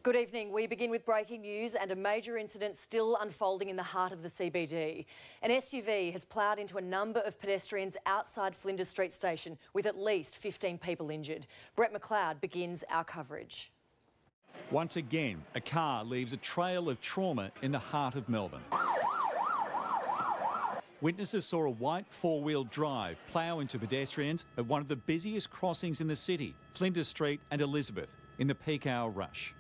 Good evening. We begin with breaking news and a major incident still unfolding in the heart of the CBD. An SUV has ploughed into a number of pedestrians outside Flinders Street Station with at least 15 people injured. Brett McLeod begins our coverage. Once again, a car leaves a trail of trauma in the heart of Melbourne. Witnesses saw a white four-wheel drive plough into pedestrians at one of the busiest crossings in the city, Flinders Street and Elizabeth, in the peak hour rush.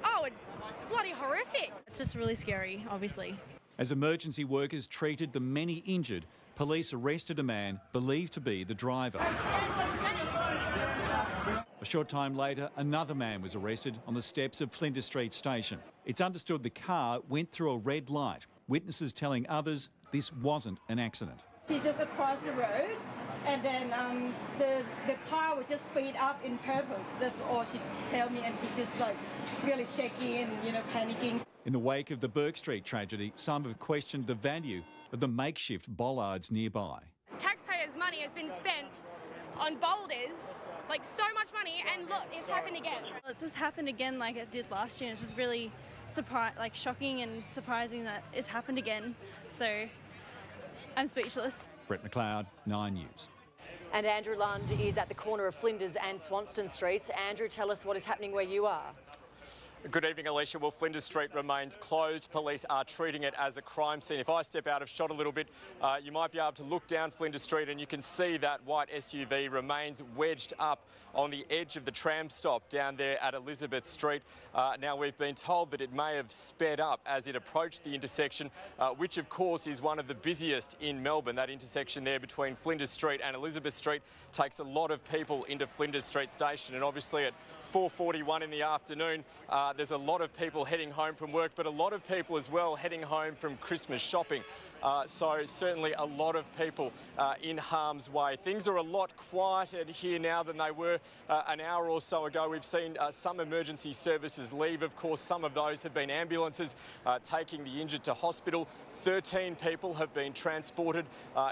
Oh, it's bloody horrific. It's just really scary, obviously. As emergency workers treated the many injured, police arrested a man believed to be the driver. A short time later, another man was arrested on the steps of Flinders Street Station. It's understood the car went through a red light, witnesses telling others this wasn't an accident. She just crossed the road and then the car would just speed up in purpose. That's all she told me, and she just like really shaking and, panicking. In the wake of the Burke Street tragedy, some have questioned the value of the makeshift bollards nearby. Taxpayers' money has been spent on boulders, like so much money, and look, it's happened again. It's just happened again like it did last year. It's just really shocking and surprising that it's happened again. So I'm speechless. Brett McLeod, 9 News. And Andrew Lund is at the corner of Flinders and Swanston Streets. Andrew, tell us what is happening where you are. Good evening, Alicia. Well, Flinders Street remains closed. Police are treating it as a crime scene. If I step out of shot a little bit, you might be able to look down Flinders Street and you can see that white SUV remains wedged up on the edge of the tram stop down there at Elizabeth Street. Now, we've been told that it may have sped up as it approached the intersection, which of course is one of the busiest in Melbourne. That intersection there between Flinders Street and Elizabeth Street takes a lot of people into Flinders Street Station, and obviously at 4:41 in the afternoon, there's a lot of people heading home from work, but a lot of people as well heading home from Christmas shopping. So certainly a lot of people in harm's way. Things are a lot quieter here now than they were an hour or so ago. We've seen some emergency services leave. Of course, some of those have been ambulances taking the injured to hospital. 13 people have been transported,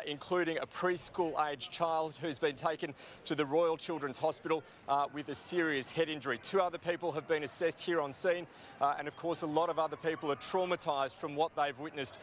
including a preschool-aged child who's been taken to the Royal Children's Hospital with a serious head injury. 2 other people have been assessed here on scene, and of course a lot of other people are traumatised from what they've witnessed.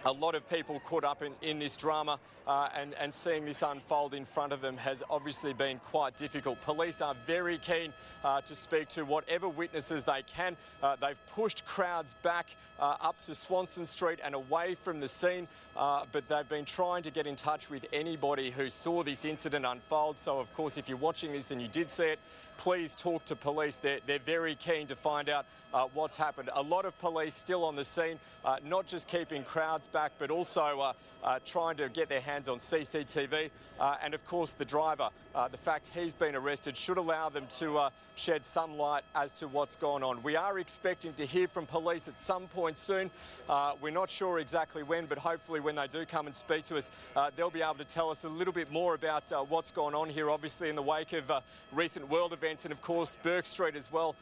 A lot of people caught up in this drama and seeing this unfold in front of them has obviously been quite difficult. Police are very keen to speak to whatever witnesses they can. They've pushed crowds back up to Swanston Street and away from the scene, but they've been trying to get in touch with anybody who saw this incident unfold. So of course, if you're watching this and you did see it, please talk to police. They're very keen to find out what's happened. A lot of police still on the scene, not just keeping crowds back, but also trying to get their hands on CCTV. And of course, the driver, the fact he's been arrested should allow them to shed some light as to what's gone on. We are expecting to hear from police at some point soon. We're not sure exactly when, but hopefully when they do come and speak to us, they'll be able to tell us a little bit more about what's gone on here, obviously in the wake of recent world events and of course Burke Street as well.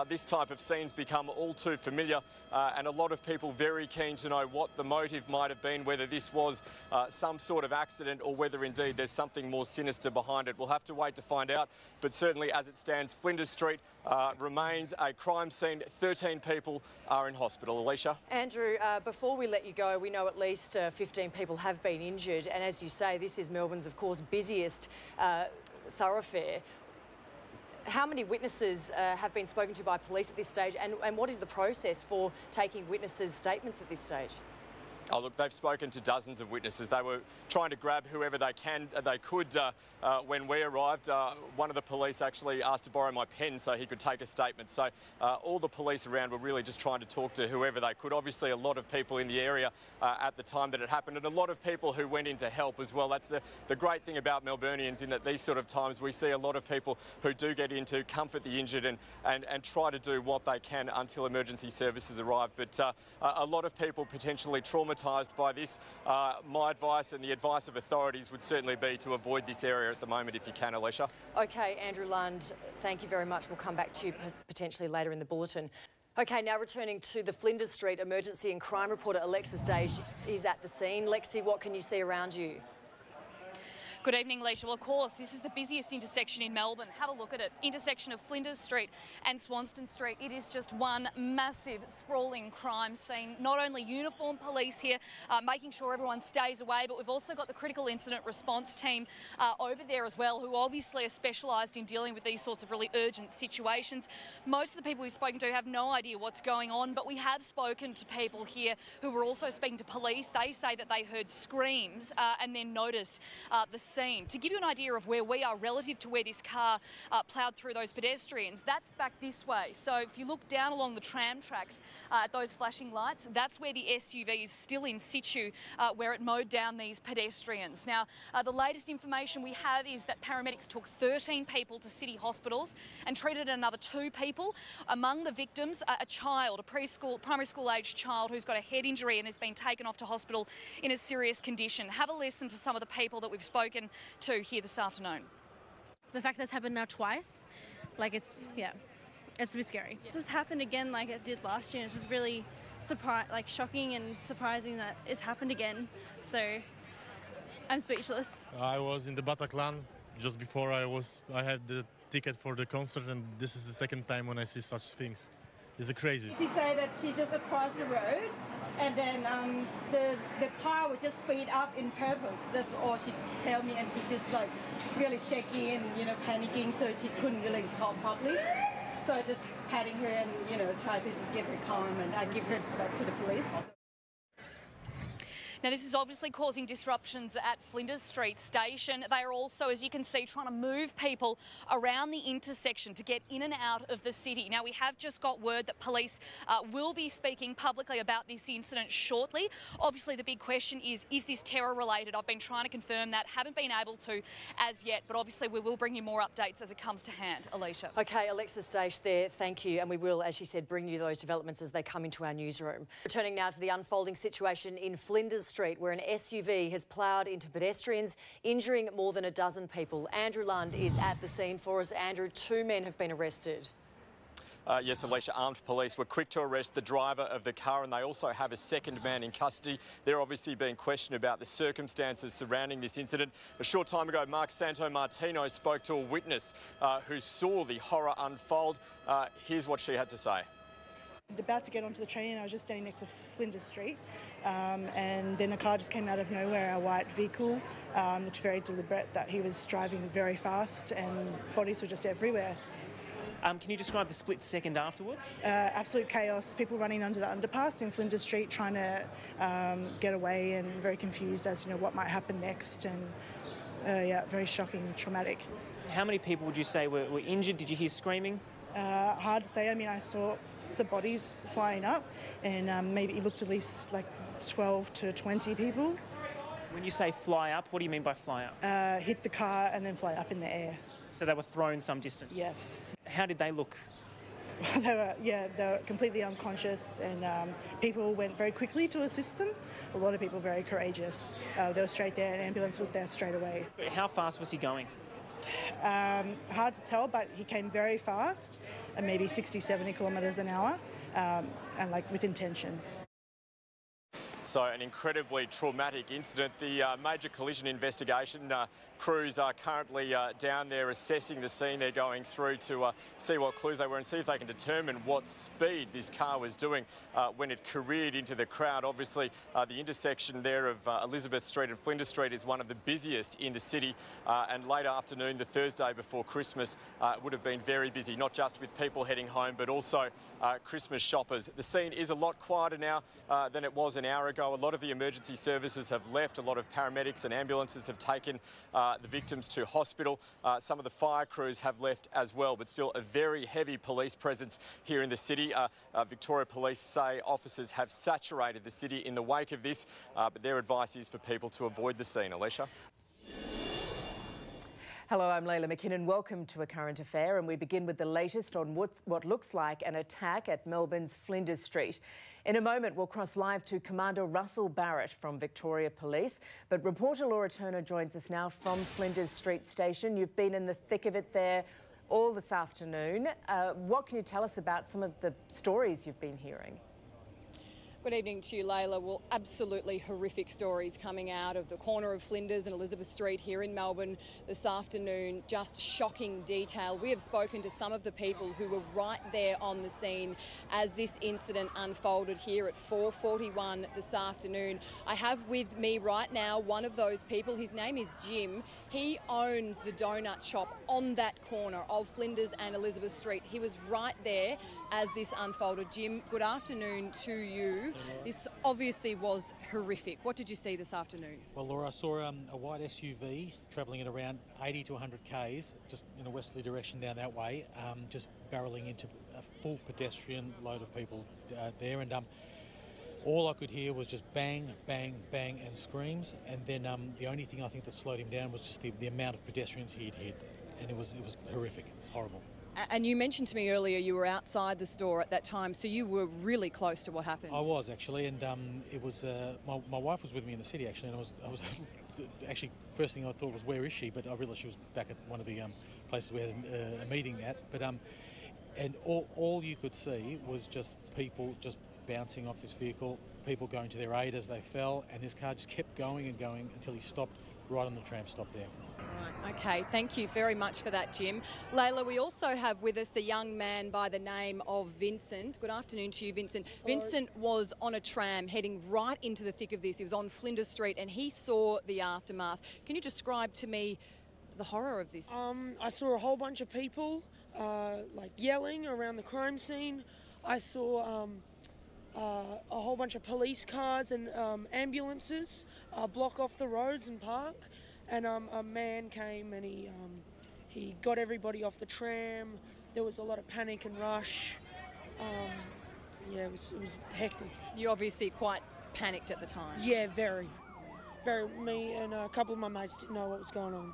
This type of scene's become all too familiar, and a lot of people very keen to know what the motive might have been, whether this was some sort of accident or whether indeed there's something more sinister behind it. We'll have to wait to find out, but certainly as it stands, Flinders Street remains a crime scene. 13 people are in hospital. Alicia? Andrew, before we let you go, we know at least 15 people have been injured, and as you say, this is Melbourne's, of course, busiest thoroughfare. How many witnesses have been spoken to by police at this stage, and what is the process for taking witnesses' statements at this stage? Oh, look, they've spoken to dozens of witnesses. They were trying to grab whoever they could when we arrived. One of the police actually asked to borrow my pen so he could take a statement. So all the police around were really just trying to talk to whoever they could. Obviously, a lot of people in the area at the time that it happened, and a lot of people who went in to help as well. That's the great thing about Melburnians, in that these sort of times we see a lot of people who do get in to comfort the injured and try to do what they can until emergency services arrive. But a lot of people potentially traumatised by this. My advice and the advice of authorities would certainly be to avoid this area at the moment if you can, Alicia. OK, Andrew Lund, thank you very much. We'll come back to you potentially later in the bulletin. OK, now returning to the Flinders Street, emergency and crime reporter Alexis Day is at the scene. Lexi, what can you see around you? Good evening, Leisha. Well, of course, this is the busiest intersection in Melbourne. Have a look at it. Intersection of Flinders Street and Swanston Street. It is just one massive, sprawling crime scene. Not only uniformed police here, making sure everyone stays away, but we've also got the critical incident response team over there as well, who obviously are specialised in dealing with these sorts of really urgent situations. Most of the people we've spoken to have no idea what's going on, but we have spoken to people here who were also speaking to police. They say that they heard screams and then noticed the scene. To give you an idea of where we are relative to where this car ploughed through those pedestrians, that's back this way. So if you look down along the tram tracks at those flashing lights, that's where the SUV is still in situ, where it mowed down these pedestrians. Now, the latest information we have is that paramedics took 13 people to city hospitals and treated another 2 people. Among the victims, a child, a primary school aged child who's got a head injury and has been taken off to hospital in a serious condition. Have a listen to some of the people that we've spoken to here this afternoon. The fact that's happened now twice, like it's a bit scary. This has happened again like it did last year. It's just really shocking and surprising that it's happened again. So I'm speechless. I was in the Bataclan just before I had the ticket for the concert, and this is the second time when I see such things. It's crazy. She said that she just across the road, and then the car would just speed up in purpose. That's all she tell me, and she just like really shaky and panicking, so she couldn't really talk properly. So I just patting her and try to just get her calm, and I give her back to the police. Now, this is obviously causing disruptions at Flinders Street Station. They are also, as you can see, trying to move people around the intersection to get in and out of the city. Now, we have just got word that police will be speaking publicly about this incident shortly. Obviously, the big question is this terror-related? I've been trying to confirm that, haven't been able to as yet, but obviously we will bring you more updates as it comes to hand. Alicia. OK, Alexis Day there, thank you. And we will, as she said, bring you those developments as they come into our newsroom. Returning now to the unfolding situation in Flinders Street, where an SUV has ploughed into pedestrians, injuring more than a dozen people. Andrew Lund is at the scene for us. Andrew, 2 men have been arrested. Yes, Alicia, armed police were quick to arrest the driver of the car, and they also have a second man in custody. They're obviously being questioned about the circumstances surrounding this incident. A short time ago, Mark Santomartino spoke to a witness who saw the horror unfold. Here's what she had to say. About to get onto the train, and I was just standing next to Flinders Street, and then a car just came out of nowhere, a white vehicle. It's very deliberate that he was driving very fast, and bodies were just everywhere. Can you describe the split second afterwards? Absolute chaos, people running under the underpass in Flinders Street trying to get away, and very confused as what might happen next, and very shocking, traumatic. How many people would you say were injured? Did you hear screaming? Hard to say. I mean, I saw the bodies flying up, and maybe it looked at least like 12 to 20 people. When you say fly up, what do you mean by fly up? Hit the car and then fly up in the air. So they were thrown some distance? Yes. How did they look? They were completely unconscious, and people went very quickly to assist them. A lot of people very courageous. They were straight there, and ambulance was there straight away. How fast was he going? Hard to tell, but he came very fast, maybe 60, 70 kilometres an hour, and like with intention. So an incredibly traumatic incident. The major collision investigation crews are currently down there assessing the scene. They're going through to see what clues they were and see if they can determine what speed this car was doing when it careered into the crowd. Obviously, the intersection there of Elizabeth Street and Flinders Street is one of the busiest in the city, and late afternoon, the Thursday before Christmas, would have been very busy, not just with people heading home, but also Christmas shoppers. The scene is a lot quieter now than it was an hour ago. A lot of the emergency services have left. A lot of paramedics and ambulances have taken the victims to hospital. Some of the fire crews have left as well, but still a very heavy police presence here in the city. Victoria Police say officers have saturated the city in the wake of this, but their advice is for people to avoid the scene. Alicia? Hello, I'm Leila McKinnon. Welcome to A Current Affair, and we begin with the latest on what looks like an attack at Melbourne's Flinders Street. In a moment, we'll cross live to Commander Russell Barrett from Victoria Police, but reporter Laura Turner joins us now from Flinders Street Station. You've been in the thick of it there. all this afternoon. What can you tell us about some of the stories you've been hearing? Good evening to you, Layla. Well, absolutely horrific stories coming out of the corner of Flinders and Elizabeth Street here in Melbourne this afternoon. Just shocking detail. We have spoken to some of the people who were right there on the scene as this incident unfolded here at 4:41 this afternoon. I have with me right now one of those people. His name is Jim. He owns the donut shop on that corner of Flinders and Elizabeth Street. He was right there as this unfolded. Jim, good afternoon to you. This obviously was horrific. What did you see this afternoon? Well, Laura, I saw a white SUV travelling at around 80 to 100 k's, just in a westerly direction down that way, just barrelling into a full pedestrian load of people there. And all I could hear was just bang, bang, bang and screams. And then the only thing I think that slowed him down was just the amount of pedestrians he had hit. And it was horrific. It was horrible. And you mentioned to me earlier you were outside the store at that time, so you were really close to what happened. I was actually, and it was my wife was with me in the city actually, and I was actually first thing I thought was where is she, but I realised she was back at one of the places we had a meeting at. But and all you could see was just people just bouncing off this vehicle, people going to their aid as they fell, and this car just kept going and going until he stopped right on the tram stop there. Right, okay, thank you very much for that, Jim. Layla, we also have with us a young man by the name of Vincent. Good afternoon to you, Vincent. Hello. Vincent was on a tram heading right into the thick of this. He was on Flinders Street and he saw the aftermath. Can you describe to me the horror of this? I saw a whole bunch of people like yelling around the crime scene. I saw a whole bunch of police cars and ambulances block off the roads and park. And a man came and he got everybody off the tram. There was a lot of panic and rush. Yeah, it was hectic. You obviously quite panicked at the time. Yeah, very. Me and a couple of my mates didn't know what was going on.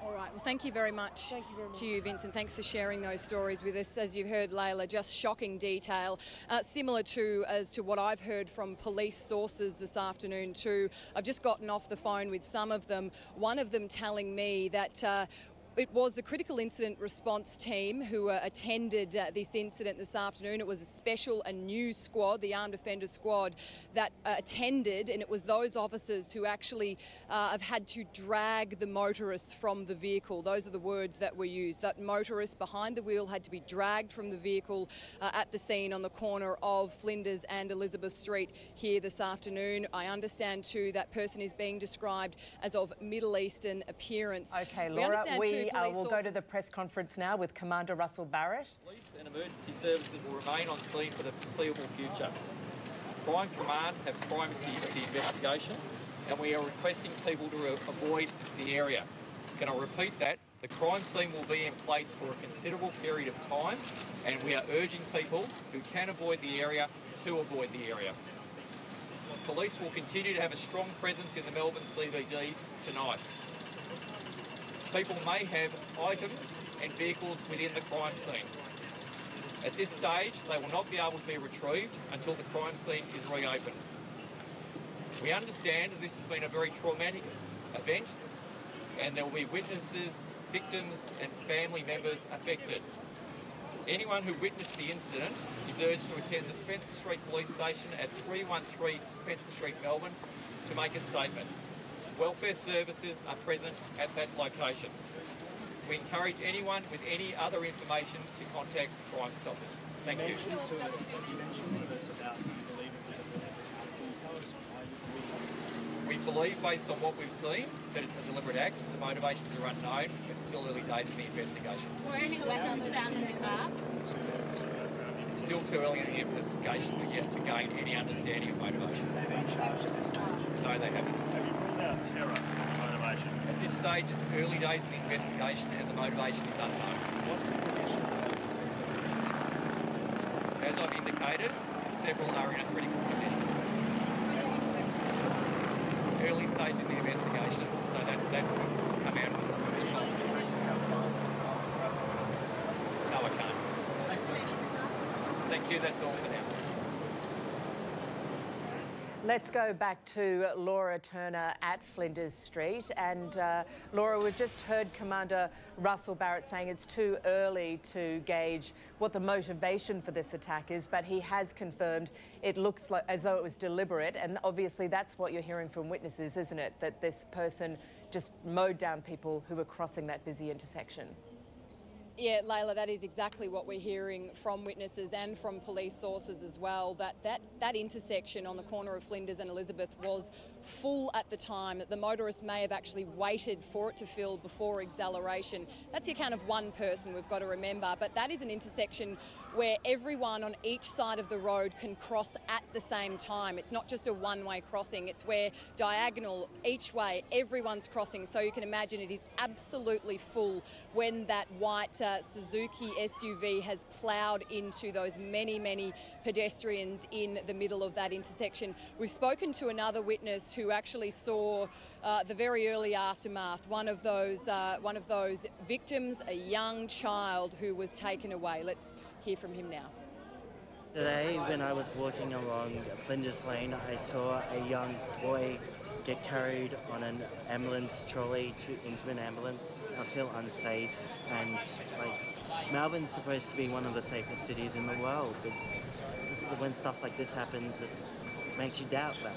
All right, well, thank you very much to you, Vincent. Thanks for sharing those stories with us. As you've heard, Layla, just shocking detail, similar as to what I've heard from police sources this afternoon too. I've just gotten off the phone with some of them, one of them telling me that it was the critical incident response team who attended this incident this afternoon. It was a special and new squad, the Armed Offender Squad, that attended, and it was those officers who actually have had to drag the motorists from the vehicle. Those are the words that were used. That motorist behind the wheel had to be dragged from the vehicle at the scene on the corner of Flinders and Elizabeth Street here this afternoon. I understand too that person is being described as of Middle Eastern appearance. Okay, Laura, we'll go to the press conference now with Commander Russell Barrett. Police and emergency services will remain on scene for the foreseeable future. Crime Command have primacy of the investigation, and we are requesting people to avoid the area. Can I repeat that? The crime scene will be in place for a considerable period of time, and we are urging people who can avoid the area to avoid the area. Police will continue to have a strong presence in the Melbourne CBD tonight. People may have items and vehicles within the crime scene. At this stage, they will not be able to be retrieved until the crime scene is reopened. We understand that this has been a very traumatic event, and there will be witnesses, victims and family members affected. Anyone who witnessed the incident is urged to attend the Spencer Street Police Station at 313 Spencer Street, Melbourne, to make a statement. Welfare services are present at that location. We encourage anyone with any other information to contact Crime Stoppers. Thank you. You mentioned to us about you believe it was a deliberate act. Can you tell us why you believe that? We believe, based on what we've seen, that it's a deliberate act. The motivations are unknown. It's still early days in the investigation. Were any weapons found in the car? It's still too early in the investigation to gain any understanding of motivation. Have they been charged at this stage? No, they haven't. Have you ruled out terror as a motivation? At this stage, it's early days in the investigation and the motivation is unknown. What's the condition of As I've indicated, several are in a critical condition. It's early stage in the investigation, so that will come out with the time. No, I can't. Thank you, that's all for now. Let's go back to Laura Turner at Flinders Street. And Laura, we've just heard Commander Russell Barrett saying it's too early to gauge what the motivation for this attack is, but he has confirmed it looks like as though it was deliberate. And obviously that's what you're hearing from witnesses, isn't it? That this person just mowed down people who were crossing that busy intersection. Yeah, Layla, that is exactly what we're hearing from witnesses and from police sources as well, that intersection on the corner of Flinders and Elizabeth was full at the time, that the motorist may have actually waited for it to fill before acceleration. That's the account of one person, we've got to remember, but that is an intersection where everyone on each side of the road can cross at the same time. It's not just a one-way crossing, it's where diagonal, each way, everyone's crossing. So you can imagine it is absolutely full when that white Suzuki SUV has ploughed into those many pedestrians in the middle of that intersection. We've spoken to another witness who actually saw the very early aftermath. One of those victims, a young child who was taken away. Let's hear from him now. Today, when I was walking along Flinders Lane, I saw a young boy get carried on an ambulance trolley into an ambulance. I feel unsafe, and Melbourne's supposed to be one of the safest cities in the world, but when stuff like this happens, it makes you doubt that.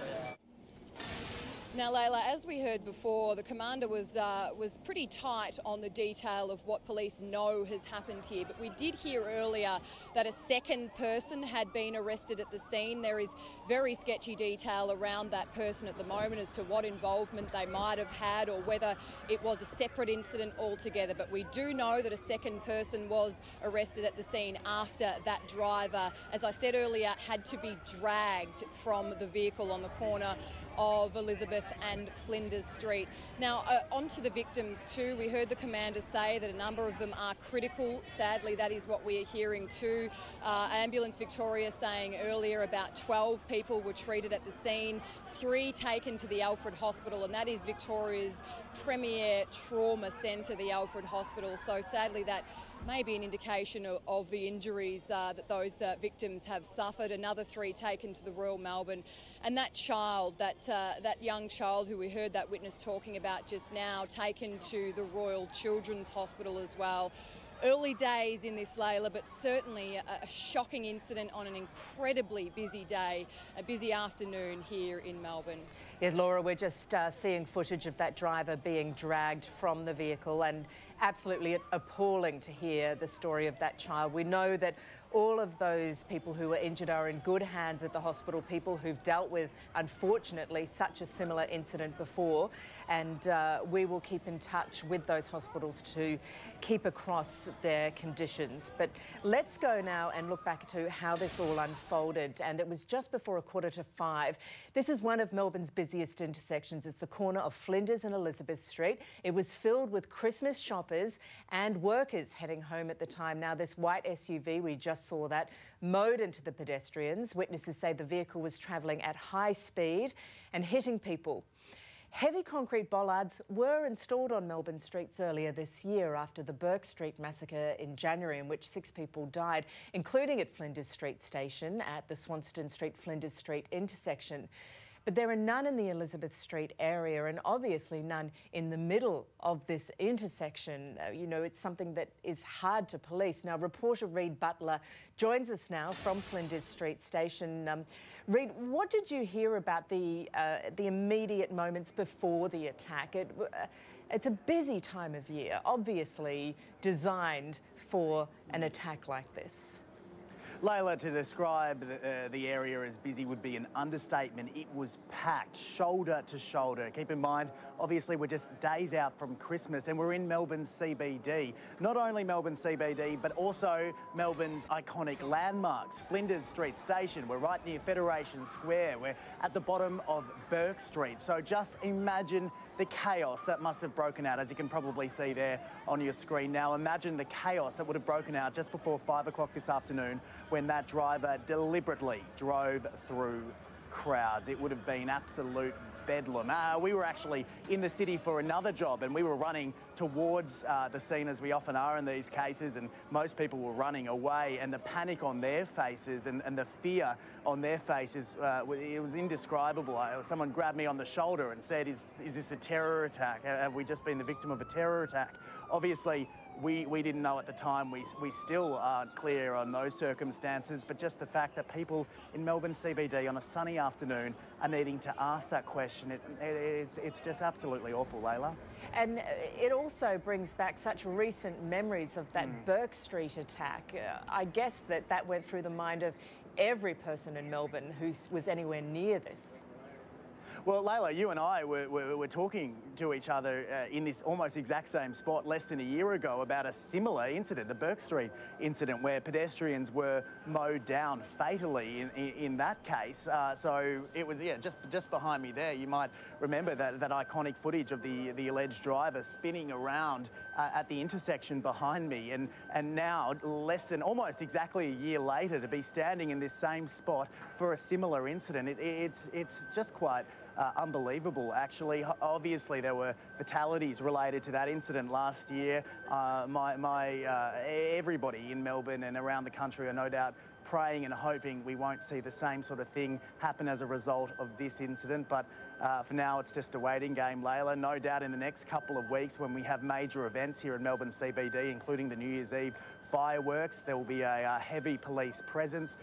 Now, Layla, as we heard before, the commander was pretty tight on the detail of what police know has happened here, but we did hear earlier that a second person had been arrested at the scene. There is very sketchy detail around that person at the moment as to what involvement they might have had or whether it was a separate incident altogether, but we do know that a second person was arrested at the scene after that driver, as I said earlier, had to be dragged from the vehicle on the corner of Elizabeth and Flinders Street. Now, on to the victims too. We heard the commander say that a number of them are critical. Sadly, that is what we are hearing too. Ambulance Victoria saying earlier about 12 people were treated at the scene, 3 taken to the Alfred Hospital, and that is Victoria's premier trauma centre, the Alfred Hospital. So sadly, that may be an indication of the injuries that those victims have suffered. Another 3 taken to the Royal Melbourne. And that child, that young child who we heard that witness talking about just now, taken to the Royal Children's Hospital as well. Early days in this, Layla, but certainly a shocking incident on an incredibly busy day, a busy afternoon here in Melbourne. Yeah, Laura, we're just seeing footage of that driver being dragged from the vehicle, and absolutely appalling to hear the story of that child. We know that all of those people who were injured are in good hands at the hospital, people who've dealt with, unfortunately, such a similar incident before. And we will keep in touch with those hospitals to keep across their conditions. But let's go now and look back to how this all unfolded. And it was just before 5:15. This is one of Melbourne's busiest intersections. It's the corner of Flinders and Elizabeth Street. It was filled with Christmas shoppers and workers heading home at the time. Now, this white SUV, we just saw that, mowed into the pedestrians. Witnesses say the vehicle was travelling at high speed and hitting people. Heavy concrete bollards were installed on Melbourne streets earlier this year after the Burke Street massacre in January, in which 6 people died, including at Flinders Street Station at the Swanston Street-Flinders Street intersection. But there are none in the Elizabeth Street area, and obviously none in the middle of this intersection. You know, it's something that is hard to police. Now, reporter Reid Butler joins us now from Flinders Street Station. Reid, what did you hear about the immediate moments before the attack? It's a busy time of year, obviously designed for an attack like this. Layla, to describe the area as busy would be an understatement. It was packed, shoulder to shoulder. Keep in mind, obviously, we're just days out from Christmas and we're in Melbourne's CBD. Not only Melbourne CBD, but also Melbourne's iconic landmarks. Flinders Street Station, we're right near Federation Square. We're at the bottom of Burke Street. So just imagine the chaos that must have broken out, as you can probably see there on your screen now. Imagine the chaos that would have broken out just before 5 o'clock this afternoon when that driver deliberately drove through crowds. It would have been absolute bedlam. We were actually in the city for another job, and we were running towards the scene, as we often are in these cases, and most people were running away, and the panic on their faces and the fear on their faces, it was indescribable. Someone grabbed me on the shoulder and said, is this a terror attack? Have we just been the victim of a terror attack? Obviously, we didn't know at the time. We still aren't clear on those circumstances, but just the fact that people in Melbourne CBD on a sunny afternoon are needing to ask that question, it's just absolutely awful, Layla. And it also brings back such recent memories of that Burke Street attack. I guess that went through the mind of every person in Melbourne who was anywhere near this. Well, Layla, you and I were talking to each other in this almost exact same spot less than a year ago about a similar incident, the Burke Street incident, where pedestrians were mowed down fatally in that case. So it was, yeah, just behind me there. You might remember that iconic footage of the alleged driver spinning around at the intersection behind me. And now, less than almost exactly a year later, to be standing in this same spot for a similar incident, it's just quite unbelievable, actually. Obviously, there were fatalities related to that incident last year. Everybody in Melbourne and around the country are no doubt praying and hoping we won't see the same sort of thing happen as a result of this incident. But for now, it's just a waiting game, Layla. No doubt in the next couple of weeks, when we have major events here in Melbourne CBD, including the New Year's Eve fireworks, there will be a heavy police presence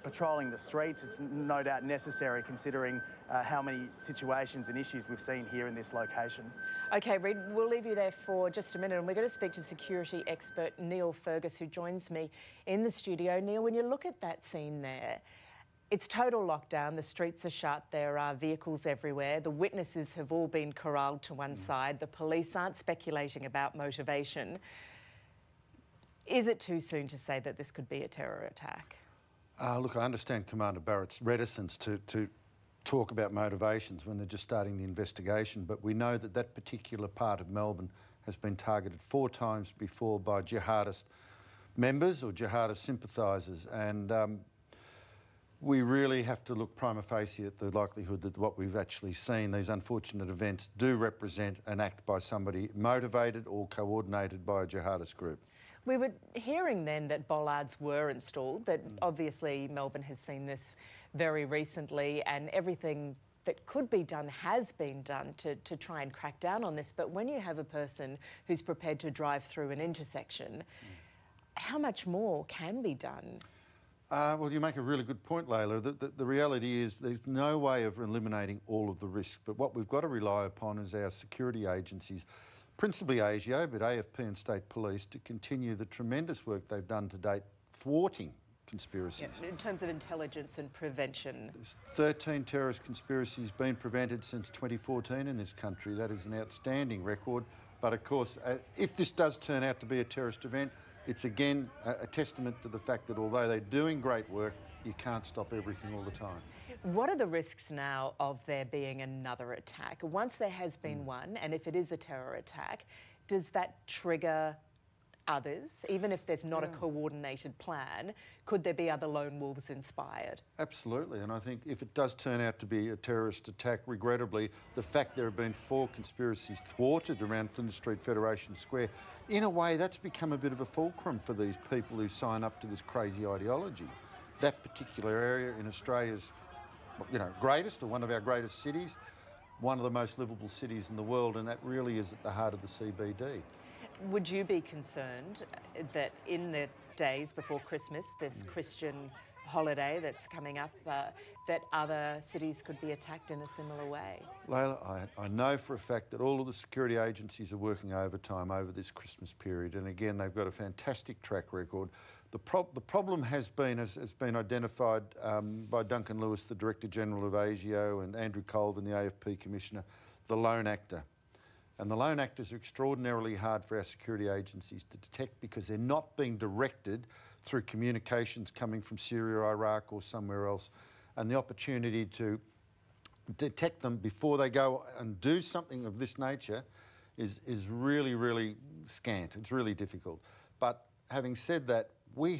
patrolling the streets. It's no doubt necessary, considering how many situations and issues we've seen here in this location. OK, Reid, we'll leave you there for just a minute, and we're going to speak to security expert Neil Fergus, who joins me in the studio. Neil, when you look at that scene there, it's total lockdown. The streets are shut. There are vehicles everywhere. The witnesses have all been corralled to one side. The police aren't speculating about motivation. Is it too soon to say that this could be a terror attack? Look, I understand Commander Barrett's reticence to talk about motivations when they're just starting the investigation, but we know that that particular part of Melbourne has been targeted 4 times before by jihadist members or jihadist sympathisers, and we really have to look prima facie at the likelihood that what we've actually seen, these unfortunate events, do represent an act by somebody motivated or coordinated by a jihadist group. We were hearing then that bollards were installed, that obviously Melbourne has seen this very recently, and everything that could be done has been done to try and crack down on this. But when you have a person who's prepared to drive through an intersection, how much more can be done? Well, you make a really good point, Layla. The reality is there's no way of eliminating all of the risk, but what we've got to rely upon is our security agencies, principally ACA, but AFP and State Police, to continue the tremendous work they've done to date thwarting conspiracies. Yeah, in terms of intelligence and prevention. There's 13 terrorist conspiracies been prevented since 2014 in this country. That is an outstanding record. But of course, if this does turn out to be a terrorist event, it's again a testament to the fact that although they're doing great work, you can't stop everything all the time. What are the risks now of there being another attack? Once there has been one, and if it is a terror attack, does that trigger others? Even if there's not a coordinated plan, could there be other lone wolves inspired? Absolutely, and I think if it does turn out to be a terrorist attack, regrettably, the fact there have been 4 conspiracies thwarted around Flinders Street, Federation Square, in a way that's become a bit of a fulcrum for these people who sign up to this crazy ideology. That particular area in Australia's greatest, or one of our greatest cities, one of the most livable cities in the world, and that really is at the heart of the CBD. Would you be concerned that in the days before Christmas, this Christian holiday that's coming up, that other cities could be attacked in a similar way? Layla, I know for a fact that all of the security agencies are working overtime over this Christmas period, and again, they've got a fantastic track record. The problem has been identified by Duncan Lewis, the Director General of ASIO, and Andrew Colvin, the AFP Commissioner, the lone actor. And the lone actors are extraordinarily hard for our security agencies to detect because they're not being directed through communications coming from Syria, Iraq or somewhere else. And the opportunity to detect them before they go and do something of this nature is really, really scant. It's really difficult. But having said that, we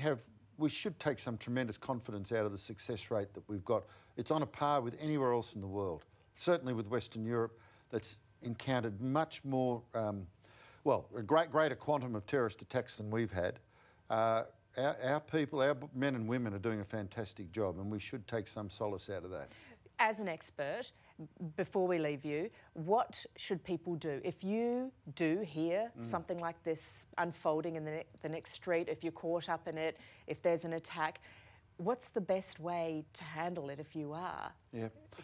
should take some tremendous confidence out of the success rate that we've got. It's on a par with anywhere else in the world. certainly with Western Europe, that's encountered much more, a greater quantum of terrorist attacks than we've had. Our people, our men and women are doing a fantastic job, and we should take some solace out of that. As an expert, before we leave you, what should people do? If you do hear something like this unfolding in the next street, if you're caught up in it, if there's an attack, what's the best way to handle it if you are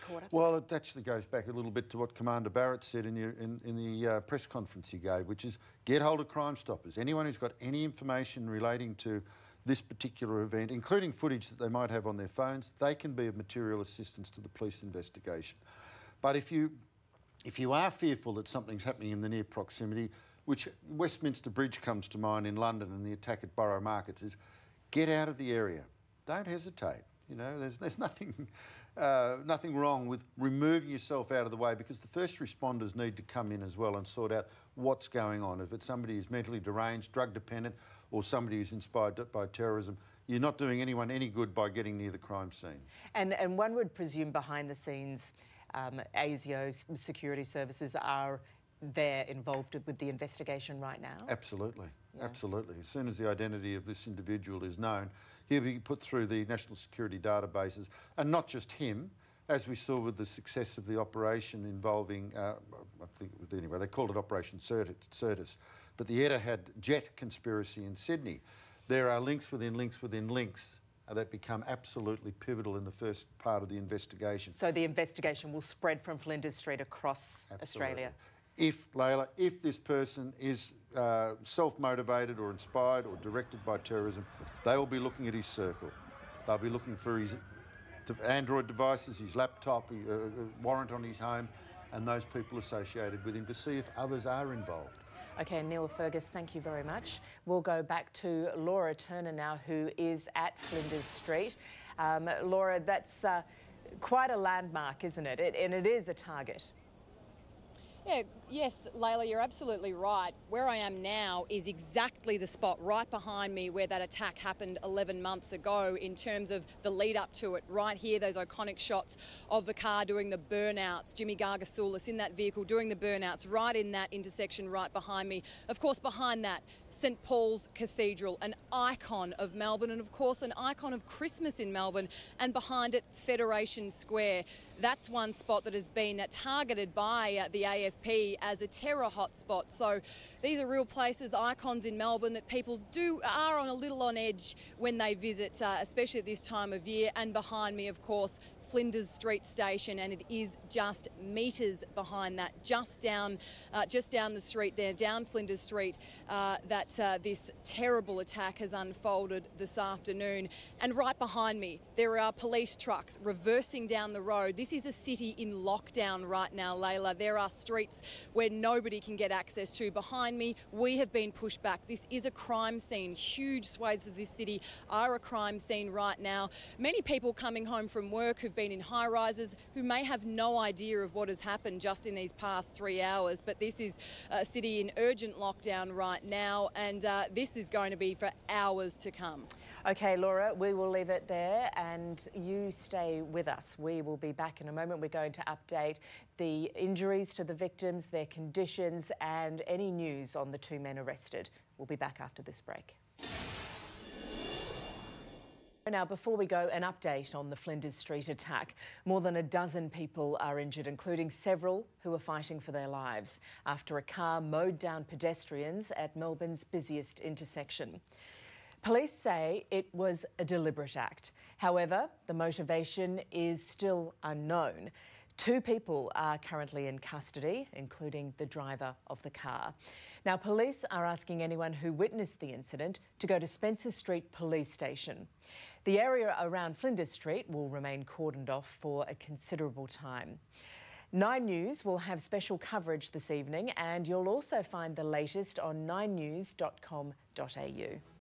caught up? Well, it actually goes back a little bit to what Commander Barrett said in the press conference he gave, which is get hold of Crime Stoppers. Anyone who's got any information relating to this particular event, including footage that they might have on their phones, they can be of material assistance to the police investigation. But if you are fearful that something's happening in the near proximity, which Westminster Bridge comes to mind in London and the attack at Borough Markets, is get out of the area. Don't hesitate. You know, there's nothing wrong with removing yourself out of the way, because the first responders need to come in as well and sort out what's going on. If it's somebody who's mentally deranged, drug dependent, or somebody who's inspired by terrorism, you're not doing anyone any good by getting near the crime scene. And one would presume behind the scenes, ASIO security services are there involved with the investigation right now? Absolutely, absolutely. As soon as the identity of this individual is known, he'll be put through the national security databases, and not just him, as we saw with the success of the operation involving, I think, anyway, they called it Operation Certus, but the Etihad jet conspiracy in Sydney. There are links within links within links that become absolutely pivotal in the first part of the investigation. So the investigation will spread from Flinders Street across Australia? If this person is self-motivated or inspired or directed by terrorism, they will be looking at his circle. They'll be looking for his Android devices, his laptop, warrant on his home, and those people associated with him to see if others are involved. OK, Neil Fergus, thank you very much. We'll go back to Laura Turner now, who is at Flinders Street. Laura, that's quite a landmark, isn't it? And it is a target. Yeah, yes, Layla, you're absolutely right. Where I am now is exactly the spot right behind me where that attack happened 11 months ago, in terms of the lead up to it. Right here, those iconic shots of the car doing the burnouts. Jimmy Gargasoulis in that vehicle doing the burnouts right in that intersection right behind me. Of course, behind that, St Paul's Cathedral, an icon of Melbourne, and of course an icon of Christmas in Melbourne, and behind it, Federation Square. That's one spot that has been targeted by the AFP as a terror hotspot. So these are real places, icons in Melbourne, that people are on a little on edge when they visit, especially at this time of year. And behind me, of course, Flinders Street Station, and it is just metres behind that, just down the street there, down Flinders Street, that this terrible attack has unfolded this afternoon. And right behind me, there are police trucks reversing down the road. This is a city in lockdown right now, Layla. There are streets where nobody can get access to. Behind me, we have been pushed back. This is a crime scene. Huge swathes of this city are a crime scene right now. Many people coming home from work who've been in high rises, who may have no idea of what has happened just in these past 3 hours. But this is a city in urgent lockdown right now, and this is going to be for hours to come. OK, Laura, we will leave it there, and you stay with us. We will be back in a moment. We're going to update the injuries to the victims, their conditions, and any news on the 2 men arrested. We'll be back after this break. Now, before we go, an update on the Flinders Street attack. More than a dozen people are injured, including several who are fighting for their lives after a car mowed down pedestrians at Melbourne's busiest intersection. Police say it was a deliberate act. However, the motivation is still unknown. 2 people are currently in custody, including the driver of the car. Now, police are asking anyone who witnessed the incident to go to Spencer Street Police Station. The area around Flinders Street will remain cordoned off for a considerable time. 9 News will have special coverage this evening, and you'll also find the latest on 9news.com.au.